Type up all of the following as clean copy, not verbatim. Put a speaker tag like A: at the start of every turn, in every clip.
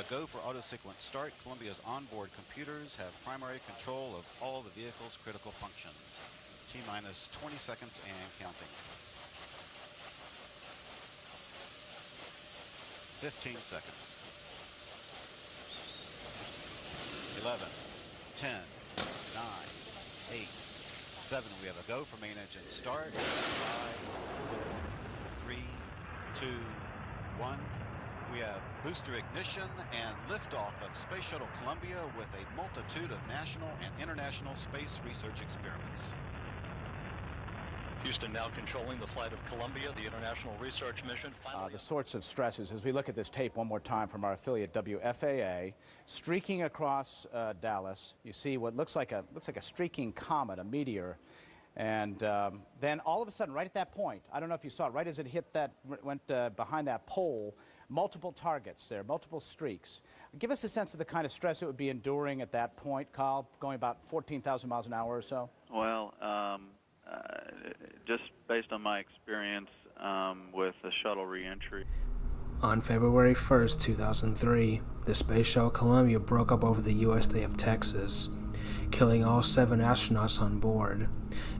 A: go for auto sequence start. Columbia's onboard computers have primary control of all the vehicle's critical functions. T-minus 20 seconds and counting. 15 seconds. 11, 10, 9, 8, 7. We have a go for main engine start. 5, 3, 2, 1. We have booster ignition and liftoff of Space Shuttle Columbia with a multitude of national and international space research experiments.
B: Houston now controlling the flight of Columbia, the international research mission.
C: The sorts of stresses, as we look at this tape one more time from our affiliate WFAA, streaking across Dallas, you see what looks like a streaking comet, a meteor, and then all of a sudden, right at that point, I don't know if you saw it, right as it hit that, went behind that pole, multiple targets there, multiple streaks. Give us a sense of the kind of stress it would be enduring at that point, Kyle, going about 14,000 miles an hour or so.
D: Well, just based on my experience with the shuttle reentry.
E: On February 1st, 2003, the Space Shuttle Columbia broke up over the U.S. state of Texas, killing all 7 astronauts on board.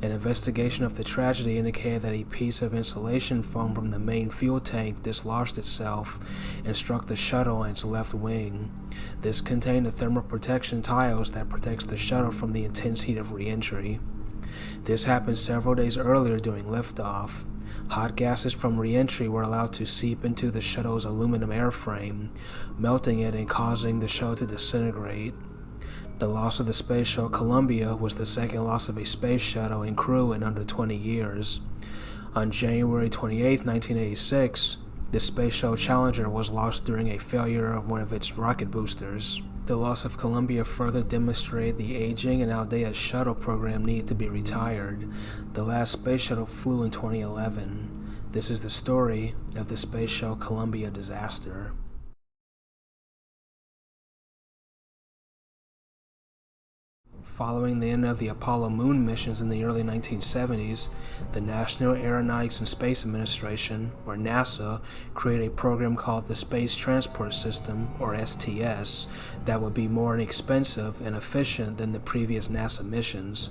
E: An investigation of the tragedy indicated that a piece of insulation foam from the main fuel tank dislodged itself and struck the shuttle on its left wing. This contained the thermal protection tiles that protects the shuttle from the intense heat of re-entry. This happened several days earlier during liftoff. Hot gases from re-entry were allowed to seep into the shuttle's aluminum airframe, melting it and causing the shuttle to disintegrate. The loss of the Space Shuttle Columbia was the second loss of a space shuttle and crew in under 20 years. On January 28, 1986, the Space Shuttle Challenger was lost during a failure of one of its rocket boosters. The loss of Columbia further demonstrated the aging and outdated shuttle program needed to be retired. The last space shuttle flew in 2011. This is the story of the Space Shuttle Columbia disaster. Following the end of the Apollo moon missions in the early 1970s, the National Aeronautics and Space Administration, or NASA, created a program called the Space Transport System, or STS, that would be more inexpensive and efficient than the previous NASA missions.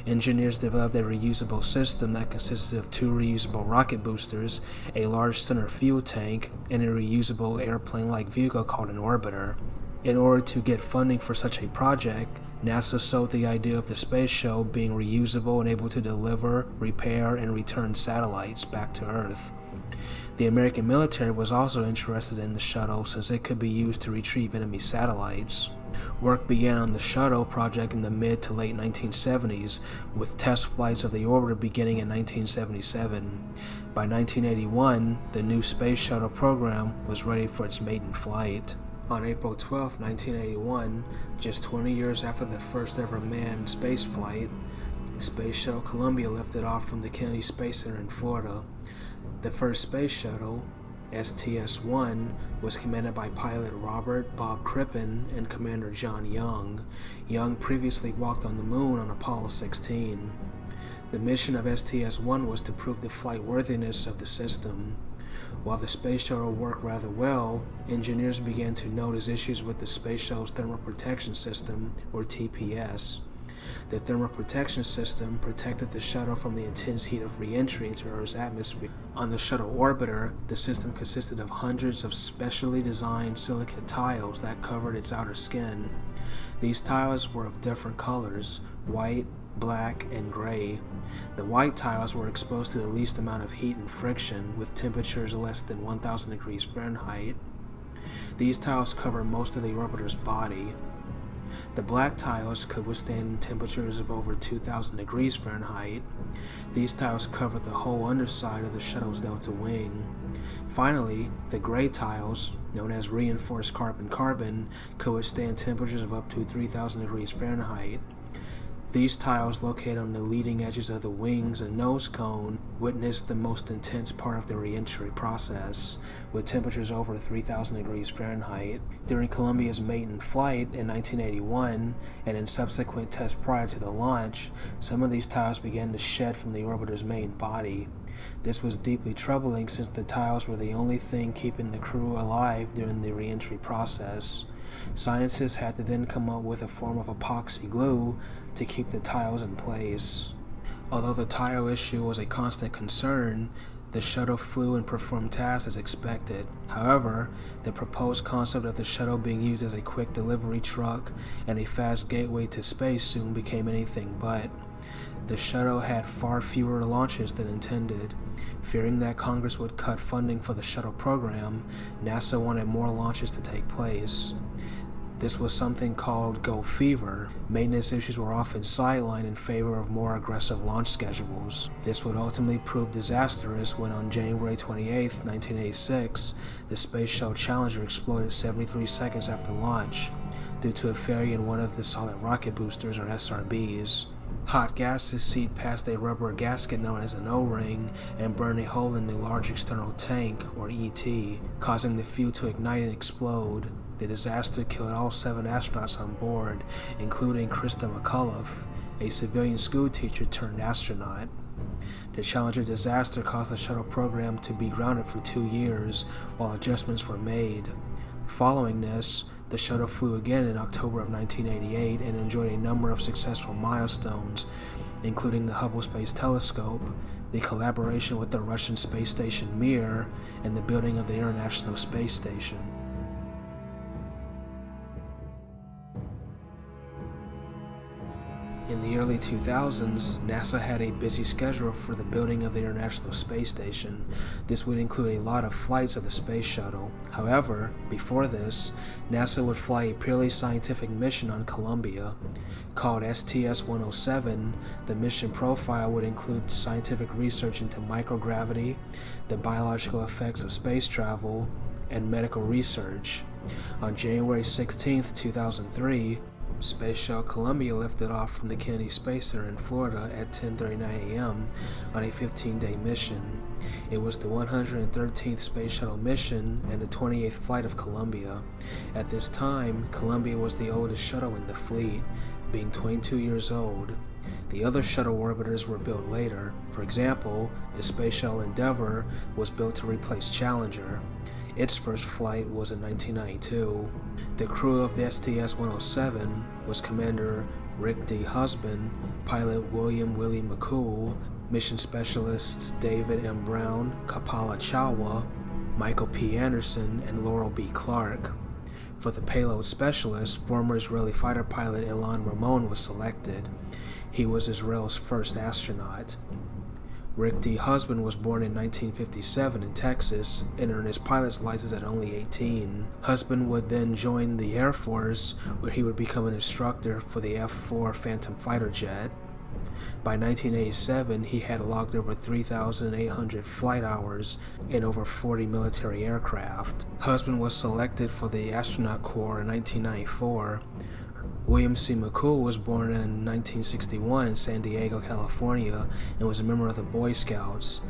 E: Engineers developed a reusable system that consisted of 2 reusable rocket boosters, a large center fuel tank, and a reusable airplane-like vehicle called an orbiter. In order to get funding for such a project, NASA sold the idea of the space shuttle being reusable and able to deliver, repair, and return satellites back to Earth. The American military was also interested in the shuttle since it could be used to retrieve enemy satellites. Work began on the shuttle project in the mid to late 1970s, with test flights of the orbiter beginning in 1977. By 1981, the new space shuttle program was ready for its maiden flight. On April 12, 1981, just 20 years after the first ever manned space flight, Space Shuttle Columbia lifted off from the Kennedy Space Center in Florida. The first space shuttle, STS-1, was commanded by pilot Robert Bob Crippen and Commander John Young. Young previously walked on the moon on Apollo 16. The mission of STS-1 was to prove the flight worthiness of the system. While the space shuttle worked rather well, engineers began to notice issues with the space shuttle's thermal protection system, or TPS. The thermal protection system protected the shuttle from the intense heat of re-entry into Earth's atmosphere. On the shuttle orbiter, the system consisted of hundreds of specially designed silicate tiles that covered its outer skin. These tiles were of different colors: white, black, and gray. The white tiles were exposed to the least amount of heat and friction, with temperatures less than 1,000 degrees Fahrenheit. These tiles cover most of the orbiter's body. The black tiles could withstand temperatures of over 2,000 degrees Fahrenheit. These tiles covered the whole underside of the shuttle's delta wing. Finally, the gray tiles, known as reinforced carbon-carbon, could withstand temperatures of up to 3,000 degrees Fahrenheit. These tiles, located on the leading edges of the wings and nose cone, witnessed the most intense part of the re-entry process, with temperatures over 3,000 degrees Fahrenheit. During Columbia's maiden flight in 1981, and in subsequent tests prior to the launch, some of these tiles began to shed from the orbiter's main body. This was deeply troubling since the tiles were the only thing keeping the crew alive during the re-entry process. Scientists had to then come up with a form of epoxy glue to keep the tiles in place. Although the tile issue was a constant concern, the shuttle flew and performed tasks as expected. However, the proposed concept of the shuttle being used as a quick delivery truck and a fast gateway to space soon became anything but. The shuttle had far fewer launches than intended. Fearing that Congress would cut funding for the shuttle program, NASA wanted more launches to take place. This was something called Go Fever. Maintenance issues were often sidelined in favor of more aggressive launch schedules. This would ultimately prove disastrous when on January 28, 1986, the Space Shuttle Challenger exploded 73 seconds after launch due to a failure in one of the solid rocket boosters, or SRBs. Hot gases seeped past a rubber gasket known as an O-ring and burned a hole in the large external tank, or ET, causing the fuel to ignite and explode. The disaster killed all 7 astronauts on board, including Krista McCullough, a civilian schoolteacher turned astronaut. The Challenger disaster caused the shuttle program to be grounded for 2 years while adjustments were made. Following this, the shuttle flew again in October of 1988 and enjoyed a number of successful milestones, including the Hubble Space Telescope, the collaboration with the Russian space station Mir, and the building of the International Space Station. In the early 2000s, NASA had a busy schedule for the building of the International Space Station. This would include a lot of flights of the Space Shuttle. However, before this, NASA would fly a purely scientific mission on Columbia. Called STS-107, the mission profile would include scientific research into microgravity, the biological effects of space travel, and medical research. On January 16, 2003, Space Shuttle Columbia lifted off from the Kennedy Space Center in Florida at 10:39 a.m. on a 15-day mission. It was the 113th Space Shuttle mission and the 28th flight of Columbia. At this time, Columbia was the oldest shuttle in the fleet, being 22 years old. The other shuttle orbiters were built later. For example, the Space Shuttle Endeavour was built to replace Challenger. Its first flight was in 1992. The crew of the STS-107 was Commander Rick D. Husband, pilot Willie McCool, mission specialists David M. Brown, Kalpana Chawla, Michael P. Anderson, and Laurel B. Clark. For the payload specialist, former Israeli fighter pilot Ilan Ramon was selected. He was Israel's first astronaut. Rick D. Husband was born in 1957 in Texas and earned his pilot's license at only 18. Husband would then join the Air Force, where he would become an instructor for the F-4 Phantom fighter jet. By 1987, he had logged over 3,800 flight hours in over 40 military aircraft. Husband was selected for the Astronaut Corps in 1994. William C. McCool was born in 1961 in San Diego, California, and was a member of the Boy Scouts.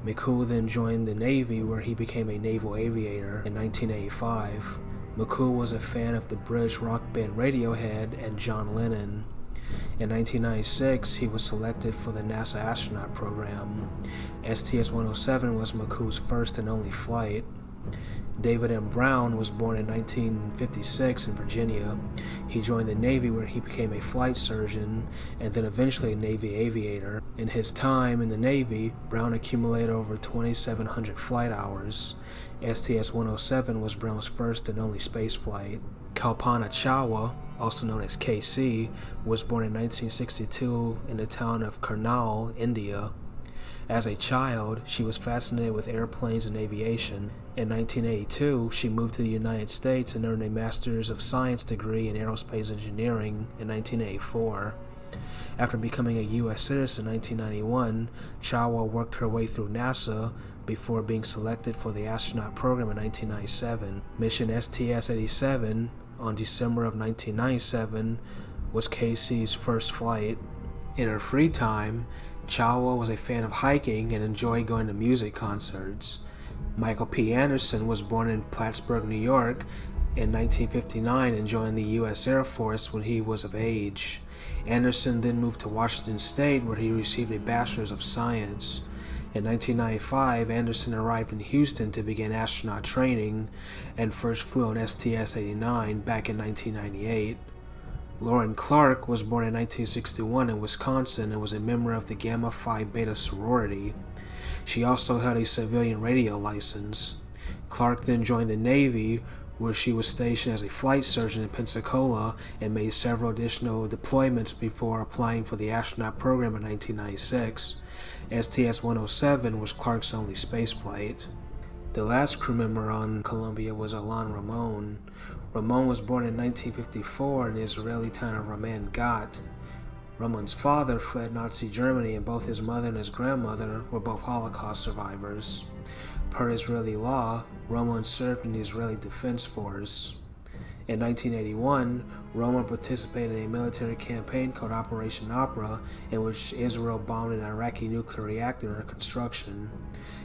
E: McCool then joined the Navy, where he became a naval aviator in 1985. McCool was a fan of the British rock band Radiohead and John Lennon. In 1996, he was selected for the NASA astronaut program. STS-107 was McCool's first and only flight. David M. Brown was born in 1956 in Virginia. He joined the Navy, where he became a flight surgeon and then eventually a Navy aviator. In his time in the Navy, Brown accumulated over 2,700 flight hours. STS-107 was Brown's first and only space flight. Kalpana Chawla, also known as KC, was born in 1962 in the town of Karnal, India. As a child, she was fascinated with airplanes and aviation. In 1982, she moved to the United States and earned a Master's of Science degree in Aerospace Engineering in 1984. After becoming a U.S. citizen in 1991, Chawla worked her way through NASA before being selected for the astronaut program in 1997. Mission STS-87 on December of 1997 was KC's first flight. In her free time, Chawla was a fan of hiking and enjoyed going to music concerts. Michael P. Anderson was born in Plattsburgh, New York in 1959 and joined the U.S. Air Force when he was of age. Anderson then moved to Washington State, where he received a Bachelor's of Science. In 1995, Anderson arrived in Houston to begin astronaut training and first flew on STS-89 back in 1998. Lauren Clark was born in 1961 in Wisconsin and was a member of the Gamma Phi Beta sorority. She also held a civilian radio license. Clark then joined the Navy, where she was stationed as a flight surgeon in Pensacola and made several additional deployments before applying for the astronaut program in 1996. STS-107 was Clark's only spaceflight. The last crew member on Columbia was Ilan Ramon. Ramon was born in 1954 in the Israeli town of Ramat Gat. Ramon's father fled Nazi Germany, and both his mother and his grandmother were both Holocaust survivors. Per Israeli law, Ramon served in the Israeli Defense Force. In 1981, Ramon participated in a military campaign called Operation Opera, in which Israel bombed an Iraqi nuclear reactor under construction.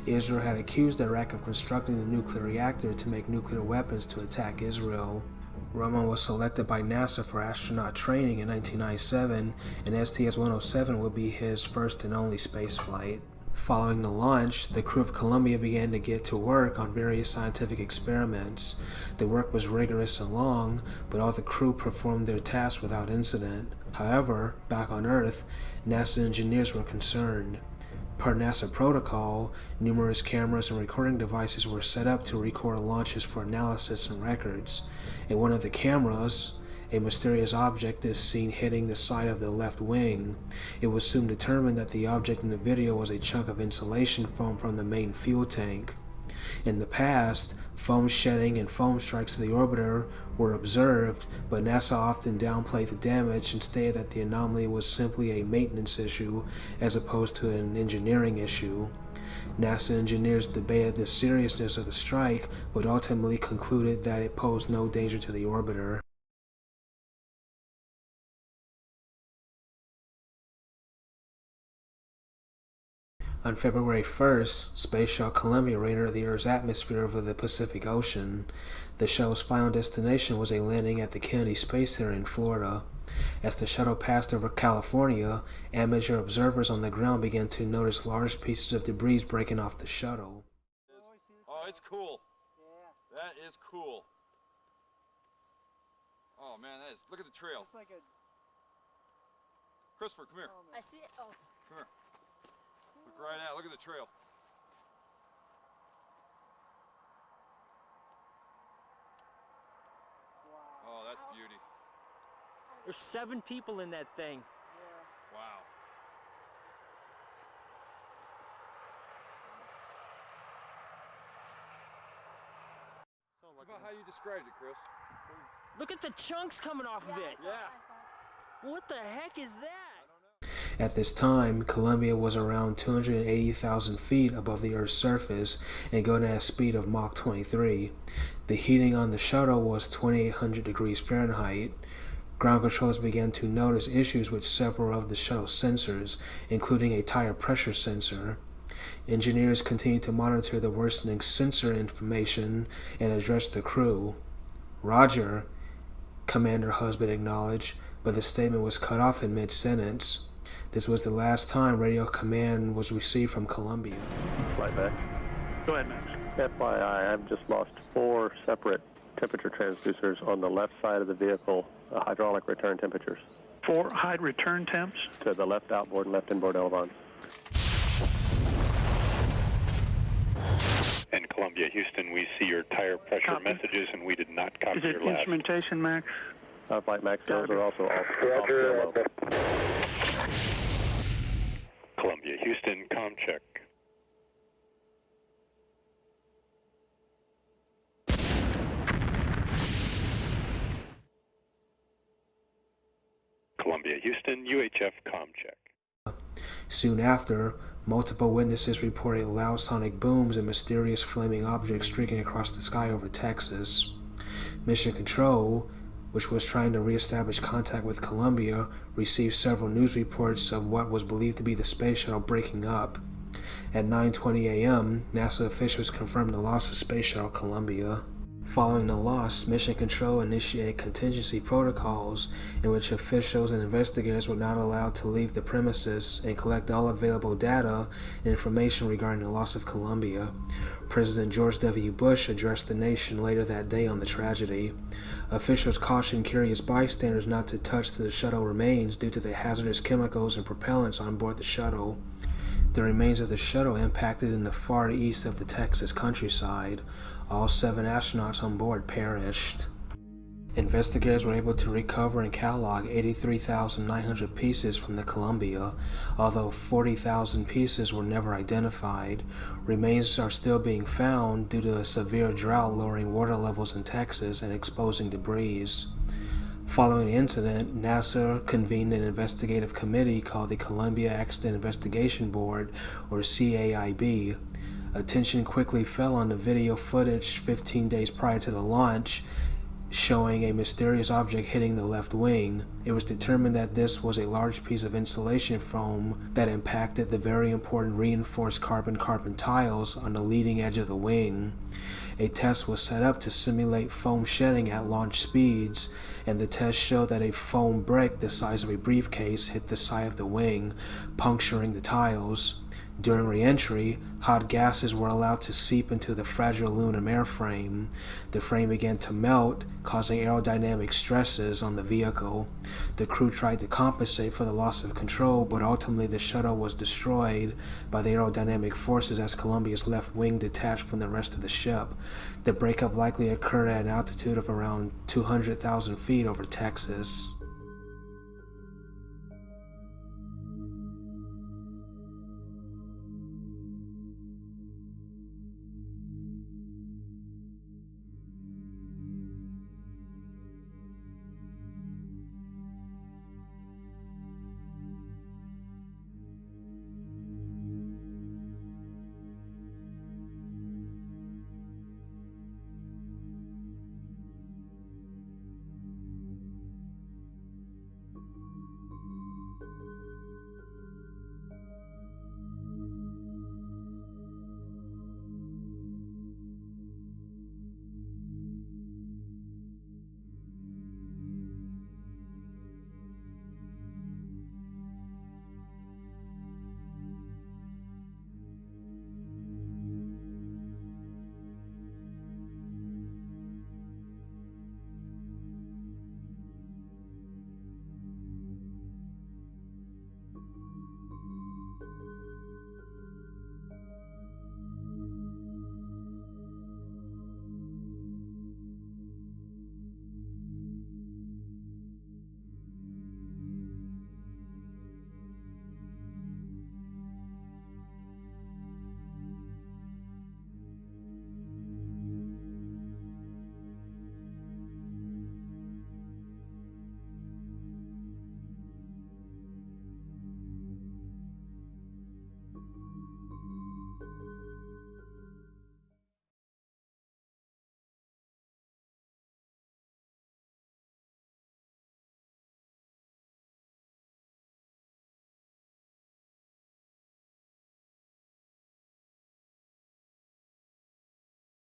E: Israel had accused Iraq of constructing the nuclear reactor to make nuclear weapons to attack Israel. Ramon was selected by NASA for astronaut training in 1997, and STS-107 would be his first and only spaceflight. Following the launch, the crew of Columbia began to get to work on various scientific experiments. The work was rigorous and long, but all the crew performed their tasks without incident. However, back on Earth, NASA engineers were concerned. Per NASA protocol, numerous cameras and recording devices were set up to record launches for analysis and records. In one of the cameras, a mysterious object is seen hitting the side of the left wing. It was soon determined that the object in the video was a chunk of insulation foam from the main fuel tank. In the past, foam shedding and foam strikes of the orbiter were observed, but NASA often downplayed the damage and stated that the anomaly was simply a maintenance issue as opposed to an engineering issue. NASA engineers debated the seriousness of the strike, but ultimately concluded that it posed no danger to the orbiter. On February 1st, Space Shuttle Columbia re-entered the Earth's atmosphere over the Pacific Ocean. The shuttle's final destination was a landing at the Kennedy Space Center in Florida. As the shuttle passed over California, amateur observers on the ground began to notice large pieces of debris breaking off the shuttle.
F: Oh, it's cool. Yeah. That is cool. Oh man, that is. Look at the trail.
G: It's like a...
F: Christopher, come here.
G: I see it. Oh.
F: Come here. Look right out. Look at the trail.
G: Wow.
F: Oh, that's beauty.
H: There's 7 people in that thing.
G: Yeah.
F: Wow. That's about how you described it, Chris.
H: Look at the chunks coming off of it.
F: Yeah.
H: What the heck is that?
E: At this time, Columbia was around 280,000 feet above the Earth's surface and going at a speed of Mach 23. The heating on the shuttle was 2,800 degrees Fahrenheit. Ground controllers began to notice issues with several of the shuttle's sensors, including a tire pressure sensor. Engineers continued to monitor the worsening sensor information and address the crew. "Roger," Commander Husband acknowledged, but the statement was cut off in mid-sentence. This was the last time radio command was received from Columbia.
I: Flight back.
J: Go ahead, Max.
I: FYI, I've just lost 4 separate temperature transducers on the left side of the vehicle, hydraulic return temperatures.
J: 4 high return temps?
I: To the left outboard and left inboard elevons.
K: And Columbia, Houston, we see your tire pressure messages, and we did not copy
J: Is it
K: your last.
J: instrumentation, Max?
I: Flight Max, those are also off the low.
K: Columbia, Houston, comm check. Columbia, Houston, UHF comm check.
E: Soon after, multiple witnesses reported loud sonic booms and mysterious flaming objects streaking across the sky over Texas. Mission Control, which was trying to reestablish contact with Columbia, received several news reports of what was believed to be the space shuttle breaking up. At 9:20 a.m., NASA officials confirmed the loss of Space Shuttle Columbia. Following the loss, Mission Control initiated contingency protocols in which officials and investigators were not allowed to leave the premises and collect all available data and information regarding the loss of Columbia. President George W. Bush addressed the nation later that day on the tragedy. Officials cautioned curious bystanders not to touch the shuttle remains due to the hazardous chemicals and propellants on board the shuttle. The remains of the shuttle impacted in the far east of the Texas countryside. All 7 astronauts on board perished. Investigators were able to recover and catalog 83,900 pieces from the Columbia, although 40,000 pieces were never identified. Remains are still being found due to a severe drought lowering water levels in Texas and exposing debris. Following the incident, NASA convened an investigative committee called the Columbia Accident Investigation Board, or CAIB. Attention quickly fell on the video footage 15 days prior to the launch, showing a mysterious object hitting the left wing. It was determined that this was a large piece of insulation foam that impacted the very important reinforced carbon-carbon tiles on the leading edge of the wing. A test was set up to simulate foam shedding at launch speeds, and the test showed that a foam brick the size of a briefcase hit the side of the wing, puncturing the tiles. During re-entry, hot gases were allowed to seep into the fragile aluminum airframe. The frame began to melt, causing aerodynamic stresses on the vehicle. The crew tried to compensate for the loss of control, but ultimately the shuttle was destroyed by the aerodynamic forces as Columbia's left wing detached from the rest of the ship. The breakup likely occurred at an altitude of around 200,000 feet over Texas.